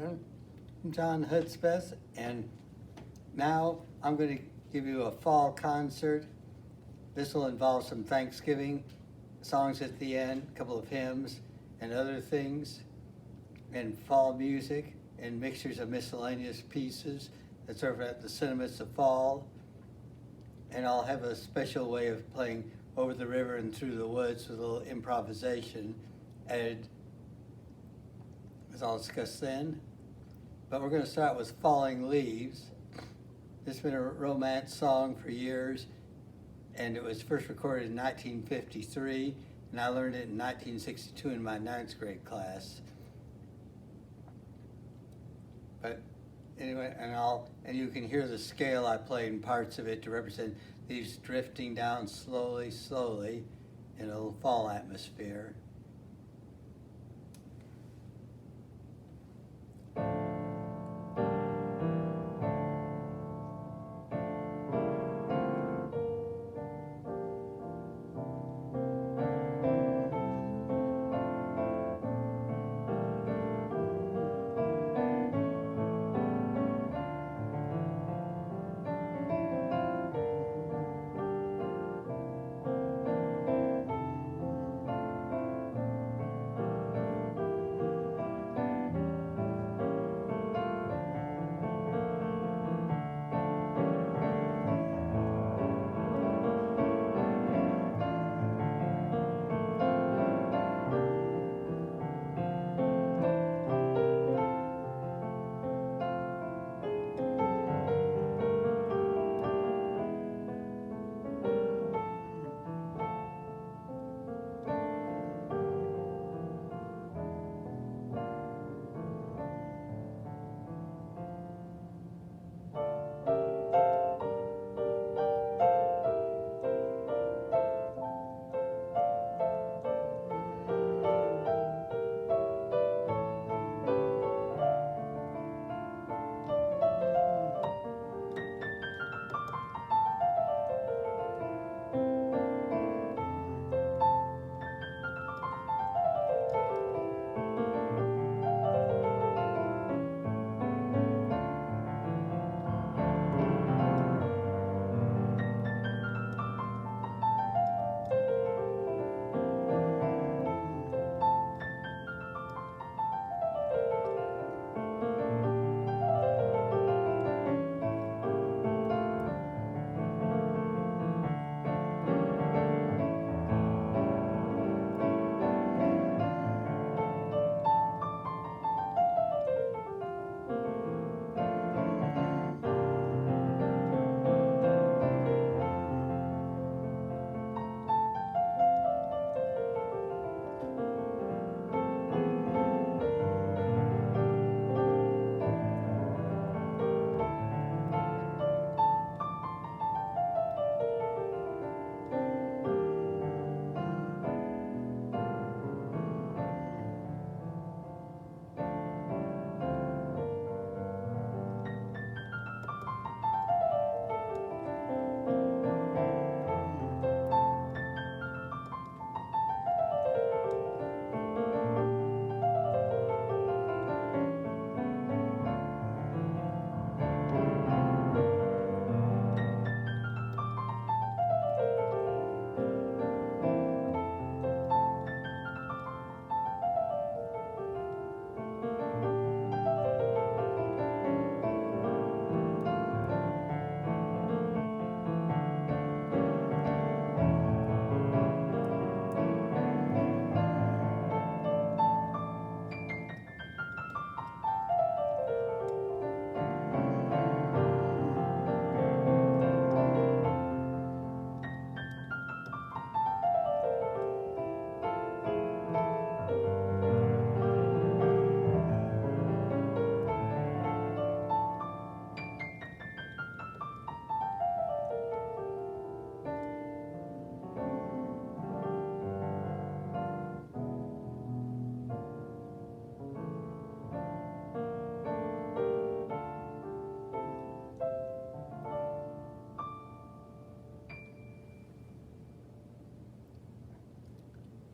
I'm John Hudspeth, and now I'm going to give you a fall concert. This will involve some Thanksgiving songs at the end, a couple of hymns and other things, and fall music and mixtures of miscellaneous pieces that serve at the sentiments of fall. And I'll have a special way of playing Over the River and Through the Woods with a little improvisation added, as I'll discuss then. But we're going to start with Falling Leaves. This has been a romance song for years, and it was first recorded in 1953, and I learned it in 1962 in my 9th grade class. But anyway, and you can hear the scale I play in parts of it to represent these drifting down slowly, slowly in a fall atmosphere.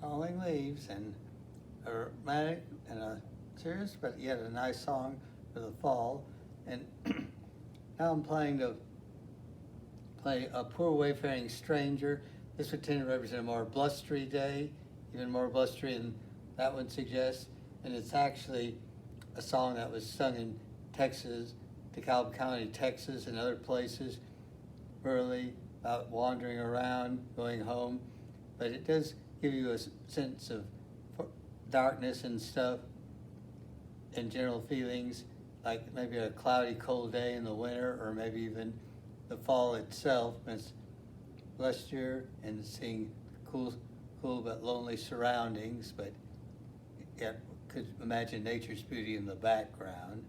Falling Leaves, and a romantic and a serious, but yet a nice song for the fall. And now I'm planning to play A Poor Wayfaring Stranger. This would tend to represent a more blustery day, even more blustery than that one suggests. And it's actually a song that was sung in Texas, DeKalb County, Texas, and other places early, about wandering around, going home. But it does give you a sense of darkness and stuff, and general feelings, like maybe a cloudy, cold day in the winter, or maybe even the fall itself. It's bluster and seeing cool but lonely surroundings, but yet could imagine nature's beauty in the background.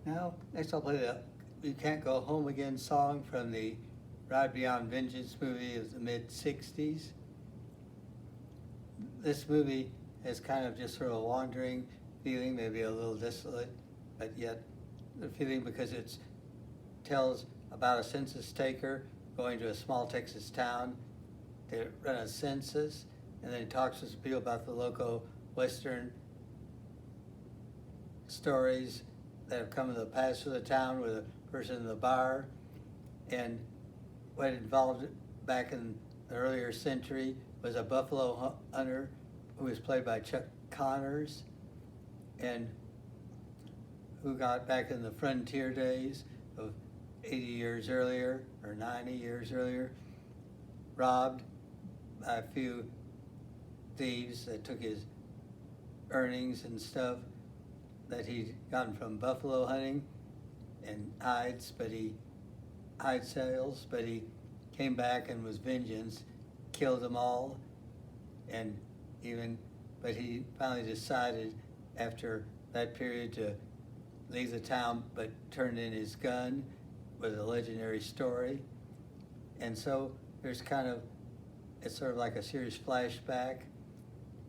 Now, next I'll play the You Can't Go Home Again song from the Ride Beyond Vengeance movie of the mid-60s. This movie is kind of just sort of a wandering feeling, maybe a little desolate, but yet a feeling because it tells about a census taker going to a small Texas town to run a census, and then he talks to people about the local Western stories that have come in the past of the town with a person in the bar, and what involved back in the earlier century was a buffalo hunter who was played by Chuck Connors, and who got back in the frontier days of 80 years earlier or 90 years earlier, robbed by a few thieves that took his earnings and stuff that he'd gotten from buffalo hunting and hide sales, but he came back and was vengeance, killed them all, but he finally decided after that period to leave the town, but turned in his gun with a legendary story. And so it's sort of like a serious flashback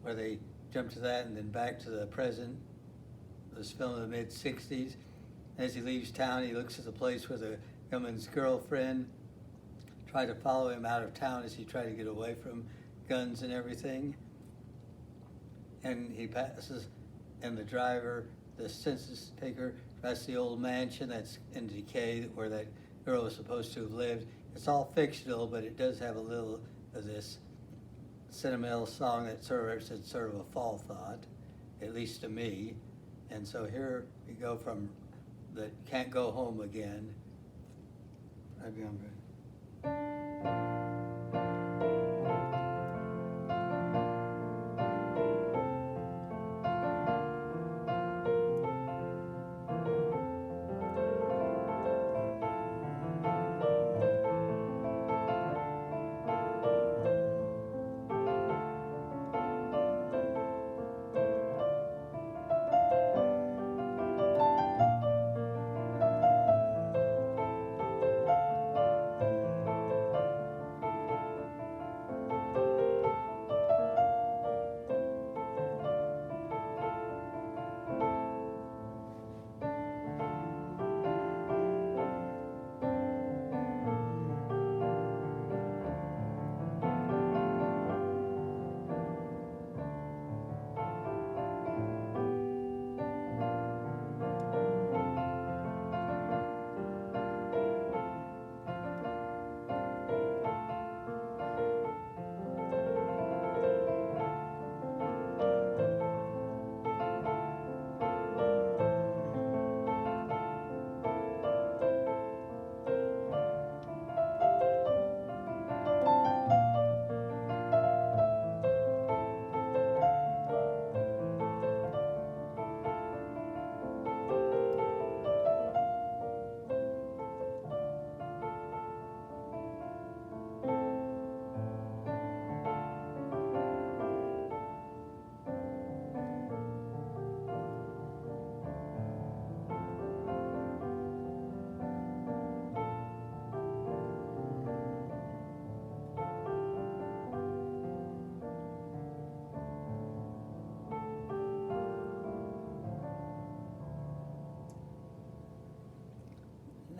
where they jump to that and then back to the present. This film in the mid-60s. As he leaves town, he looks at the place where the gunman's girlfriend tried to follow him out of town as he tried to get away from guns and everything. And he passes, and the driver, the census taker, passes the old mansion that's in decay where that girl was supposed to have lived. It's all fictional, but it does have a little of this sentimental song that sort of represents sort of a fall thought, at least to me. And so here we go from that Can't Go Home Again. I remember.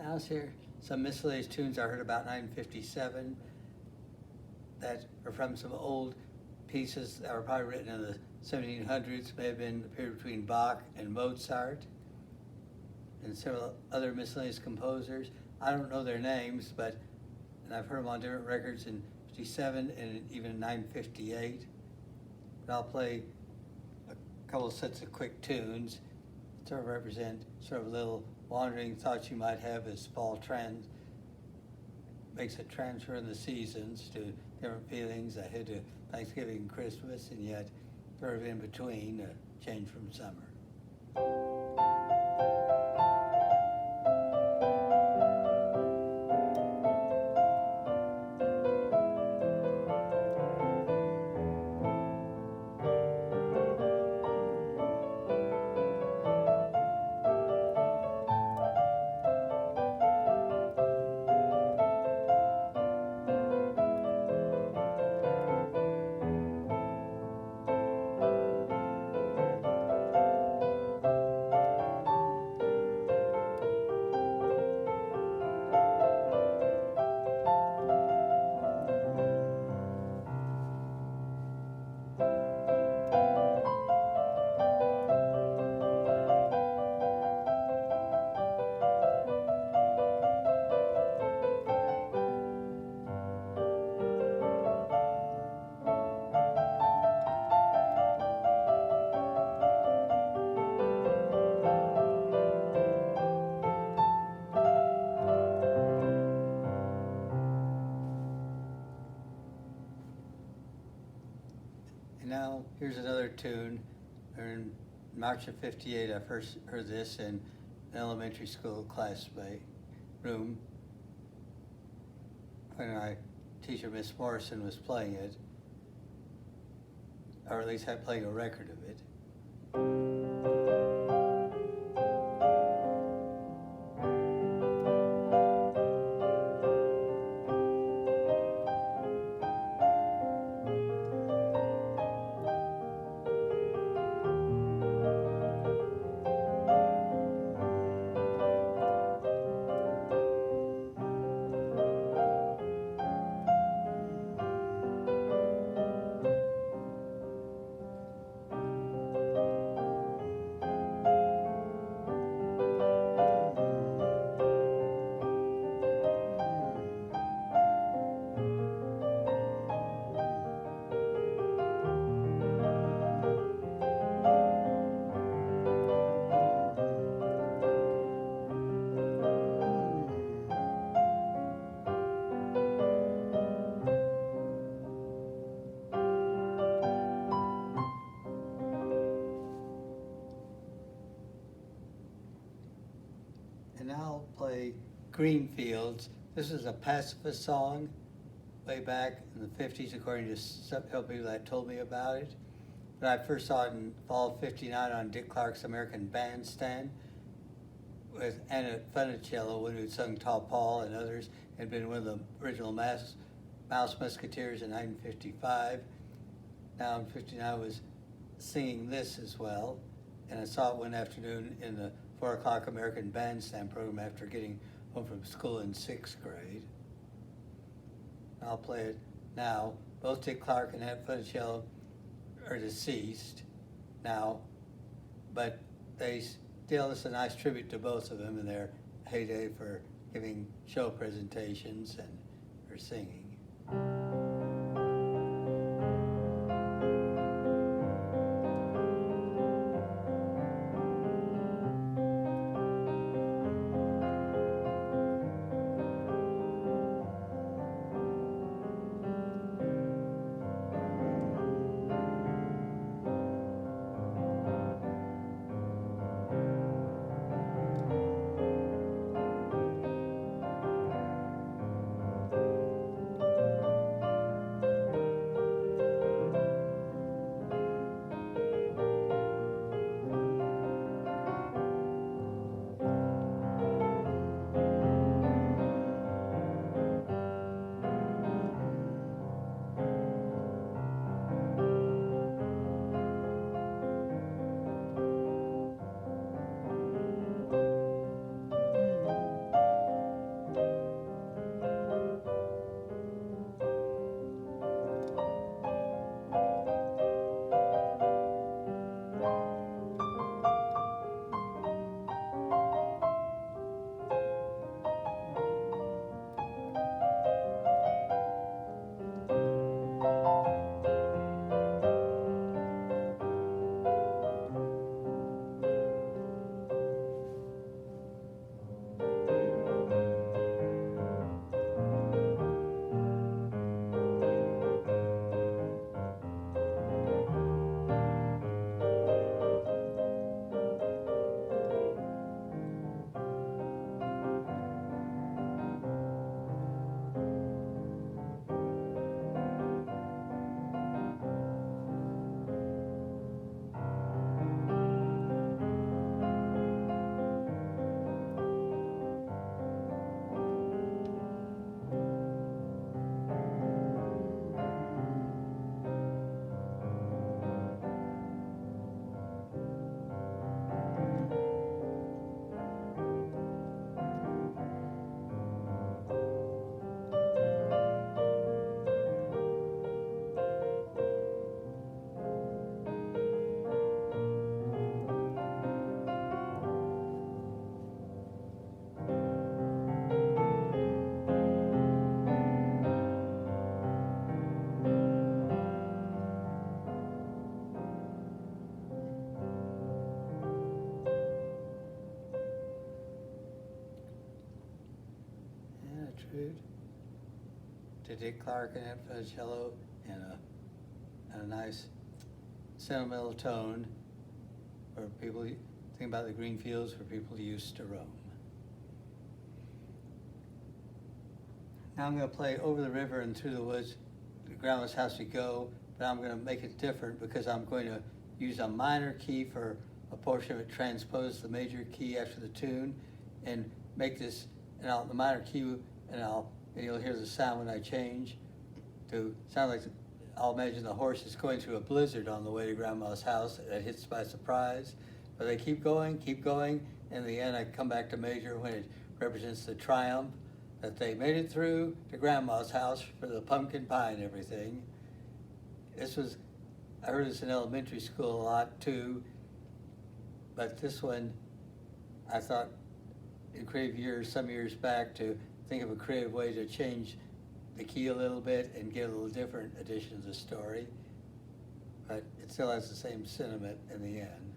Now here some miscellaneous tunes I heard about 957 that are from some old pieces that were probably written in the 1700s, may have been the period between Bach and Mozart, and several other miscellaneous composers. I don't know their names, and I've heard them on different records in 57 and even 958. But I'll play a couple of sets of quick tunes that sort of represent sort of little wandering thoughts you might have as Paul makes a transfer in the seasons to different feelings ahead to Thanksgiving and Christmas, and yet sort of in between, a change from summer. Now, here's another tune. In March of '58, I first heard this in an elementary school room when my teacher, Miss Morrison, was playing it, or at least had playing a record of it. I'll play Green Fields. This is a pacifist song way back in the 50s, according to some people that told me about it. But I first saw it in fall of '59 on Dick Clark's American Bandstand with Anna Funicello, when who'd sung Tall Paul and others, had been one of the original Mouse Musketeers in 1955. Now in '59 I was singing this as well, and I saw it one afternoon in the 4 o'clock American Bandstand program after getting home from school in 6th grade. I'll play it now. Both Dick Clark and Anna Funicello are deceased now, but it's a nice tribute to both of them in their heyday for giving show presentations and for singing. To Dick Clark and Anna Funicello, and a nice sentimental tone for people think about the green fields for people used to roam. Now I'm going to play Over the River and Through the Woods, the Grandma's House We Go, but I'm going to make it different because I'm going to use a minor key for a portion of it, transpose the major key after the tune, and make this, the minor key, and you'll hear the sound when I change to sound like, I'll imagine the horse is going through a blizzard on the way to Grandma's house that hits by surprise. But they keep going, and in the end I come back to major when it represents the triumph that they made it through to Grandma's house for the pumpkin pie and everything. I heard this in elementary school a lot too, but this one I thought in creative years, some years back, to think of a creative way to change the key a little bit and get a little different addition to the story, but it still has the same sentiment in the end.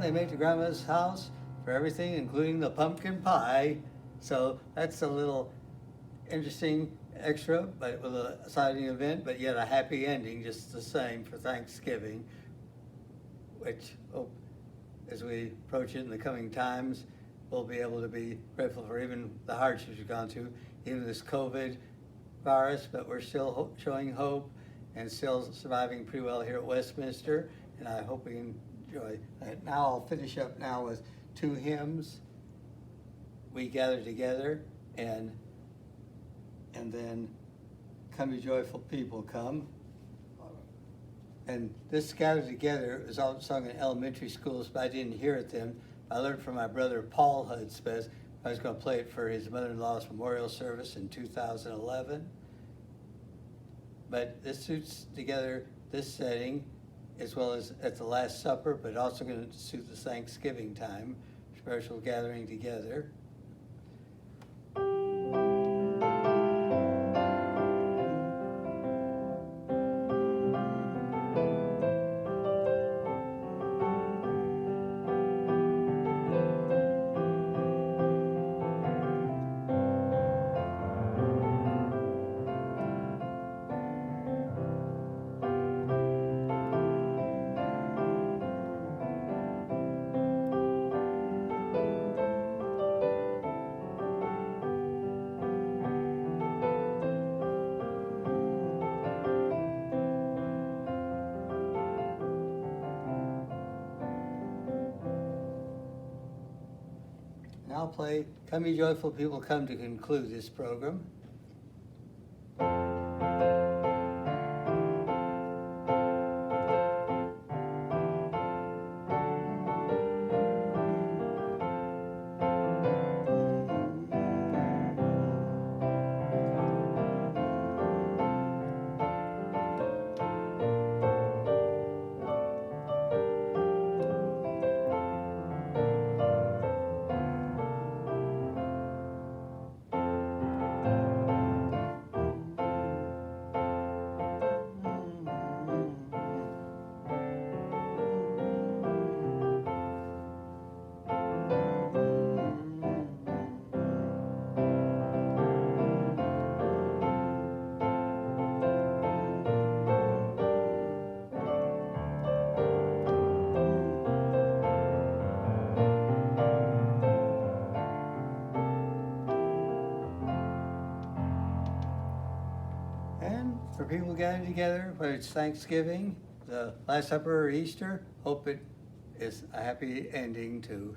they make to Grandma's house for everything, including the pumpkin pie. So that's a little interesting extra, but with a exciting event, but yet a happy ending just the same for Thanksgiving, which as we approach it in the coming times, we'll be able to be grateful for even the hardships we've gone through, even this COVID virus, but we're still showing hope and still surviving pretty well here at Westminster, and I hope we enjoy that. Now I'll finish up now with two hymns. We gather together, and then Come Ye Joyful People Come. And this Gather Together is all sung in elementary schools, but I didn't hear it then. I learned from my brother Paul Hudspeth. I was going to play it for his mother-in-law's memorial service in 2011. But this suits together this setting as well as at the Last Supper, but also going to suit the Thanksgiving time, spiritual gathering together. And I'll play Come Ye Joyful People Come to conclude this program. And for people gathering together, whether it's Thanksgiving, the Last Supper, or Easter, hope it is a happy ending to